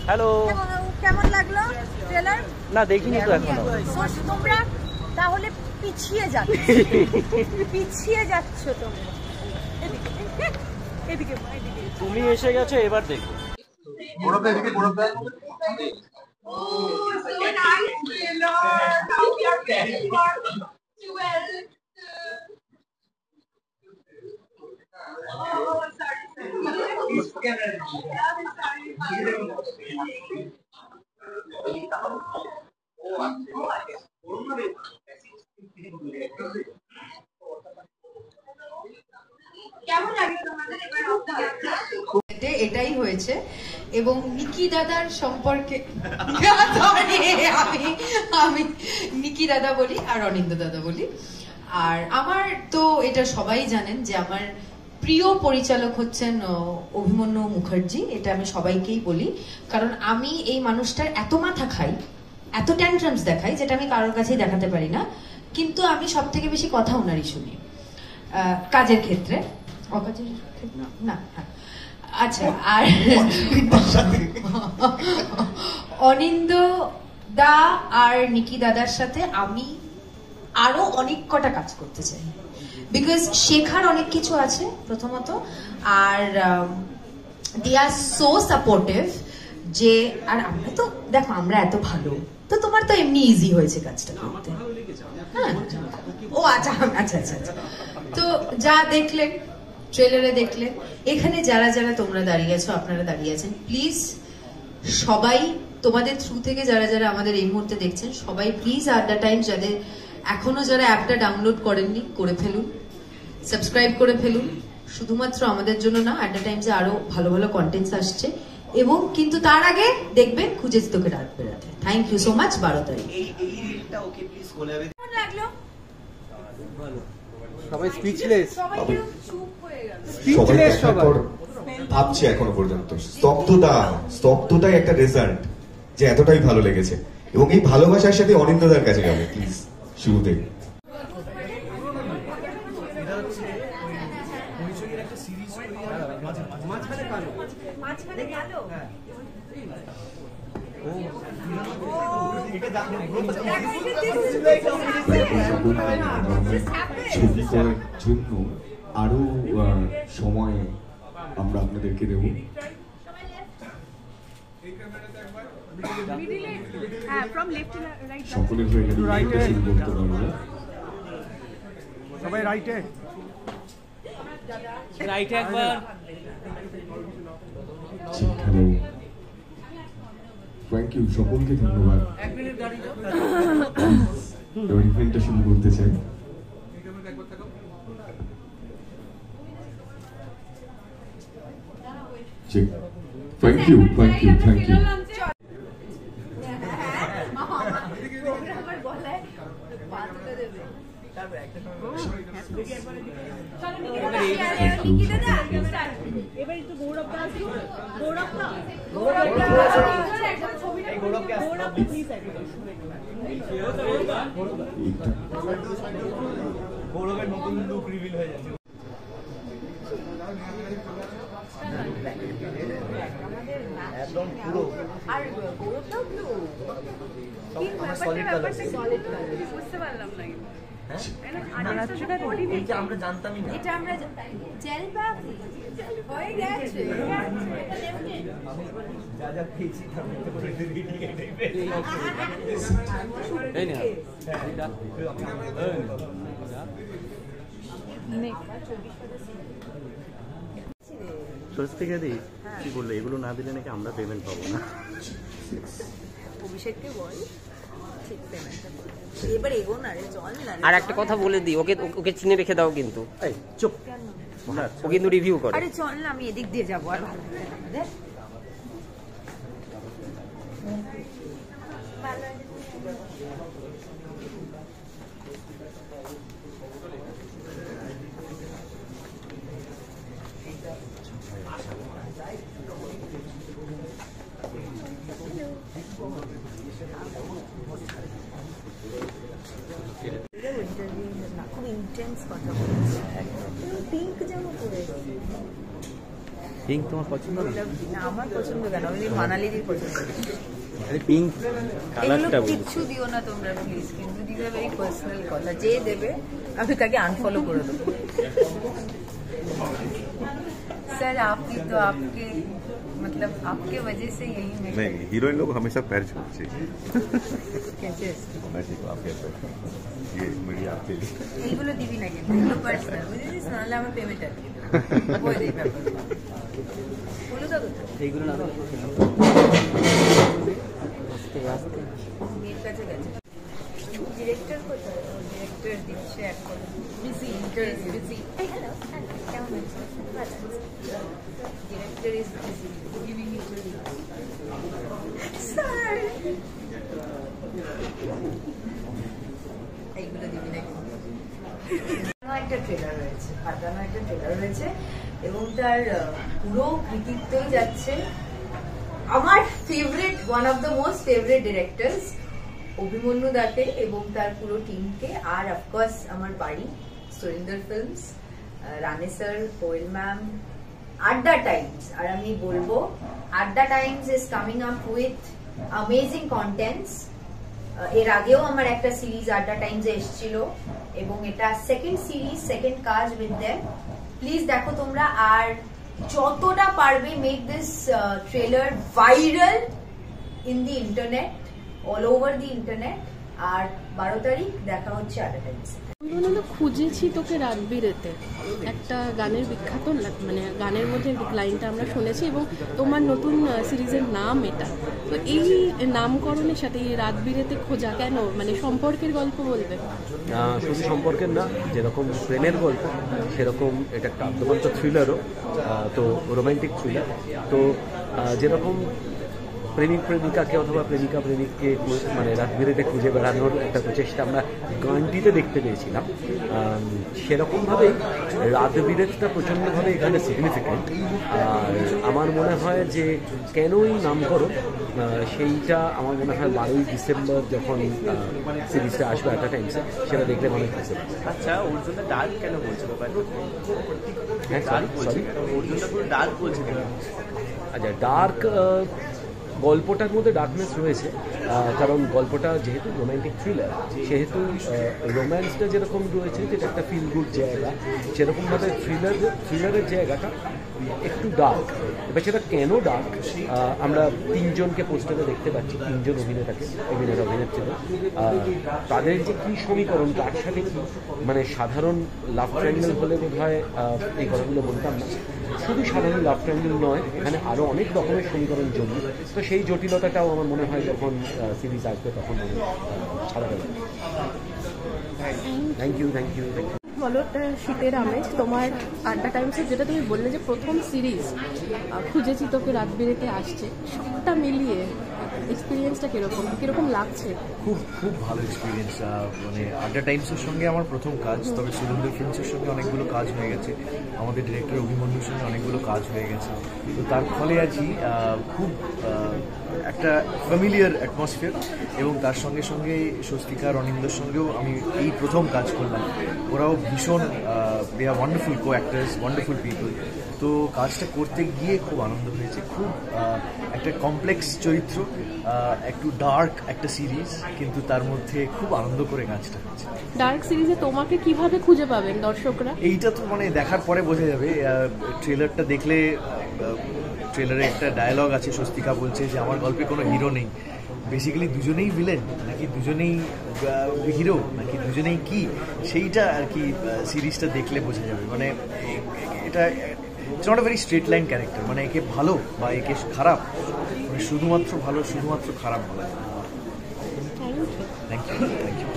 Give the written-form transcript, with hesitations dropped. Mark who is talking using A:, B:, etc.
A: Hello,
B: কেমন লাগলো trailer?
A: না দেখিনি তো এখনো।
B: তোমরা তাহলে পিছিয়ে যাচ্ছ তোমরা। এদিকে
A: তুমি এসে গেছো, এবার দেখো।
C: এটাই হয়েছে। এবং নিকি দাদার সম্পর্কে আমি নিকি দাদা বলি আর অনিন্দ দাদা বলি। আর আমার তো এটা সবাই জানেন যে আমার প্রিয় পরিচালক হচ্ছেন অভিমন্যু মুখার্জি। এটা আমি সবাইকেই বলি, কারণ আমি এই মানুষটার এত মাথা খাই, এত ট্যান্ট্রামস দেখাই, যেটা আমি কারোর কাছেই দেখাতে পারি না। কিন্তু আমি সব থেকে বেশি কথা ওনারই শুনি কাজের ক্ষেত্রে, অকাজের ক্ষেত্রে না। আচ্ছা, আর অনিন্দ দা আর নিকি দাদার সাথে আমি আরো অনেক কটা কাজ করতে চাই, বিকজ শেখার অনেক কিছু আছে প্রথমত। আর দে আর সো সাপোর্টিভ যে, আর আমরা তো দেখো আমরা এত ভালো, তো তোমার তো এমনি ইজি হয়েছে কাজটা করতে। হ্যাঁ, ও আচ্ছা আচ্ছা আচ্ছা আচ্ছা। তো যা দেখলেন ট্রেলারে দেখলেন, এখানে যারা যারা তোমরা দাঁড়িয়ে আছো, আপনারা দাঁড়িয়ে আছেন, প্লিজ সবাই তোমাদের থ্রু থেকে যারা যারা আমাদের এই মুহূর্তে দেখছেন, সবাই প্লিজ আড্ডা টাইম যাদের এখনো যারা অ্যাপটা ডাউনলোড করেননি করে ফেলুন, সাবস্ক্রাইব করে ফেলুন। শুধুমাত্র আমাদের জন্য না, আড্ডা টাইমসে আরো ভালো ভালো কন্টেন্টস আসছে। এবং কিন্তু তার আগে দেখবেন খুঁজে তোকে রাত বেরাতে। Thank you so much. 12 তারিখ।
A: সবাই স্পিচলেস,
D: ভাবছি এখনো পর্যন্ত স্তব্ধতাই একটা রেজাল্ট যে এতটাই ভালো লেগেছে। এবং এই ভালোবাসার সাথে অনিন্দদার কাছে যাবে প্লিজ শুরুতে। ছবি করার জন্য আরো সময় আমরা আপনাদেরকে দেব। সকলের হয়ে গেলে শুরু করতে পারবো।
A: সবাই রাইটে একবার।
D: হ্যালো, থ্যাংক ইউ, সকলকে ধন্যবাদ। ইভেন্টটা শুরু করতে চাই। Thank you, thank you, thank you.
A: গৌরবের নতুন লুক রিভিল হয়ে যাচ্ছে। একদম পুরো আর গৌরবটাও ব্লু, বুঝতে পারলাম না। আমরা জানতামই না, এটা আমরা যা যা পেয়েছি কি বললো, এগুলো না দিলে নাকি আমরা পেমেন্ট পাবো না।
B: অভিষেককে বল ঠিক পেমেন্টটা করো। এবার এগো না রে, চল না।
E: আর একটা কথা বলে দিই, ওকে চিনে রেখে দাও কিন্তু।
A: চুপ,
E: ও কিন্তু রিভিউ করে।
B: আরে চল না, আমি এদিক দিয়ে যাবো। আর ভালো খুব ইন্টেন্স কথা বলছে। পিঙ্ক জামা পরে
A: পিঙ্ক তোমার পছন্দ না?
B: না, আমার পছন্দ কেন, আমি মানালিরই পছন্দ।
A: আরে পিঙ্ক কালারটা
B: এগুলো
A: বলছি।
B: কিচ্ছু দিও না তোমরা প্লিজ, কিন্তু দিস আ ভেরি পার্সোনাল কথা। যে দেবে আমি তাকে আনফলো করে দেবো। सर आप ही तो आपके मतलब आपके वजह से यही मैं
F: नहीं, हीरोइन लोग हमेशा पैर छूटते हैं।
B: कैसे
F: मैं ठीक हूँ, आप कैसे हैं? ये मीडिया आपके लिए।
B: এইগুলো দিবি না, কিন্তু এগুলো পার্সোনাল, বুঝেছিস? নাহলে আমার পেমেন্ট আর কি বই দেই ব্যাপার। বলো তো
A: এইগুলো না
B: মেয়ের কাছে গেছে। ডিরেক্টর কোথায়? ডিরেক্টর দিচ্ছে এখন বিজি, বিজি। হ্যালো, কেমন আছো? Director is busy giving interview. Sir এইগুলো দিবি না। একটা ট্রেলার রয়েছে, পাঠানো একটা ট্রেলার রয়েছে এবং তার পুরো কৃতিত্বই যাচ্ছে আমার favourite, one of the most favourite directors Abhimanyu দাকে এবং তার পুরো টিমকে। আর অফকোর্স আমার বাড়ি সুরিন্দর ফিল্মস, রানে স্যার, কোয়েল ম্যাম, আড্ডা টাইমস। আর আমি বলবো আড্ডা Times is coming up with amazing contents. এর আগেও আমার একটা সিরিজ আড্ডা টাইমসে এসেছিল এবং এটা সেকেন্ড সিরিজ, সেকেন্ড কাজ উইথ দেম। প্লিজ দেখো তোমরা, আর যতটা পারবে make this trailer viral in the internet, all over the internet. আর 12 তারিখ দেখা হচ্ছে আড্ডা টাইমসে।
G: খুঁজেছি তোকে রাত বিরেতে, একটা গানের বিখ্যাত মানে গানের মধ্যে লাইনটা আমরা শুনেছি এবং তোমার নতুন সিরিজের নাম এটা। তো এই নামকরণের সাথে এই রাত বিরেতে খোঁজা কেন, মানে সম্পর্কের গল্প বলবে?
A: শুধু সম্পর্কের না, যেরকম প্রেমের গল্প সেরকম এটা একটা আদ্যপান্ত থ্রিলারও, তো রোমান্টিক থ্রিলার। তো যেরকম প্রেমিক প্রেমিকাকে অথবা প্রেমিকা প্রেমিককে মানে রাত বিরেতে খুঁজে বেড়ানোর একটা প্রচেষ্টা আমরা গানটিতে দেখতে পেয়েছিলাম, সেরকমভাবেই রাত বিরেতটা প্রচণ্ডভাবে এখানে সিগনিফিক্যান্ট। আর আমার মনে হয় যে কেনই নামকরণ, সেইটা আমার মনে হয় 12ই ডিসেম্বর যখন সিরিজটা আসবে একটা টাইমসে, সেটা দেখলে মনে হচ্ছে।
H: আচ্ছা, ওর জন্য ডার্ক কেন বলছে?
A: হ্যাঁ, সরি,
H: ওর জন্য পুরো ডার্ক বলছে।
A: আচ্ছা, ডার্ক গল্পটার মধ্যে ডার্কনেস রয়েছে, কারণ গল্পটা যেহেতু রোম্যান্টিক থ্রিলার, সেহেতু রোম্যান্সটা যেরকম রয়েছে যেটা একটা ফিল গুড জায়গা, সেরকমভাবে থ্রিলারের জায়গাটা একটু ডার্ক। এবার সেটা কেন ডার্ক, আমরা 3 জনকে পোস্টারে দেখতে পাচ্ছি, 3 জন অভিনেত্রীদের। তাদের যে কী সমীকরণ, তার সাথে কি মানে সাধারণ লাভ ট্রায়াঙ্গেল হলে বোধ হয় এই কথাগুলো বলতাম না। শুধু সাধারণ লাভ ট্রায়াঙ্গেল নয়, এখানে আরও অনেক রকমের সমীকরণ জড়িত। তো সেই জটিলতাটাও আমার মনে হয় যখন সিরিজ আসবে তখন ছাড়া যাবে। Thank you.
G: বলো, শীতের আমেজ তোমার আড্ডা টাইমসে, যেটা তুমি বললে যে প্রথম সিরিজ খুঁজেছি তোকে রাত বিরেতে আসছে, সবটা মিলিয়ে এক্সপিরিয়েন্সটা কিরকম লাগছে?
H: খুব খুব ভালো এক্সপিরিয়েন্স। মানে আড্ডা টাইমসের সঙ্গে আমার প্রথম কাজ, তবে সুরেন্দ্র ফিল্মসের সঙ্গে অনেকগুলো কাজ হয়ে গেছে, আমাদের ডিরেক্টর অভিমন্যুর সঙ্গে অনেকগুলো কাজ হয়ে গেছে। তো তার ফলে আর কি খুব একটা ফ্যামিলিয়ার অ্যাটমসফিয়ার, এবং তার সঙ্গে সঙ্গে স্বস্তিকা অনিন্দর সঙ্গেও আমি এই প্রথম কাজ করলাম। ওরাও ভীষণ, দে আর ওয়ান্ডারফুল কো অ্যাক্টার্স, ওয়ান্ডারফুল পিপল। তো কাজটা করতে গিয়ে খুব আনন্দ হয়েছে। খুব একটা কমপ্লেক্স চরিত্র, একটু ডার্ক একটা সিরিজ, কিন্তু তার মধ্যে খুব আনন্দ করে কাজটা হয়েছে।
G: ডার্ক সিরিজে তোমাকে কিভাবে খুঁজে পাবেন দর্শকরা?
H: এইটা তো মানে দেখার পরে বোঝা যাবে। ট্রেলারটা দেখলে, ট্রেলারে একটা ডায়ালগ আছে, স্বস্তিকা বলছে যে আমার গল্পে কোনো হিরো নেই। বেসিক্যালি দুজনেই ভিলেন, নাকি দুজনেই হিরো, নাকি দুজনেই কি, সেইটা আর কি সিরিজটা দেখলে বোঝা যাবে। মানে এটা it's not a very straight line character, মানে একে ভালো বা একে খারাপ, মানে শুধুমাত্র ভালো শুধুমাত্র খারাপ বলা যায়। Thank you.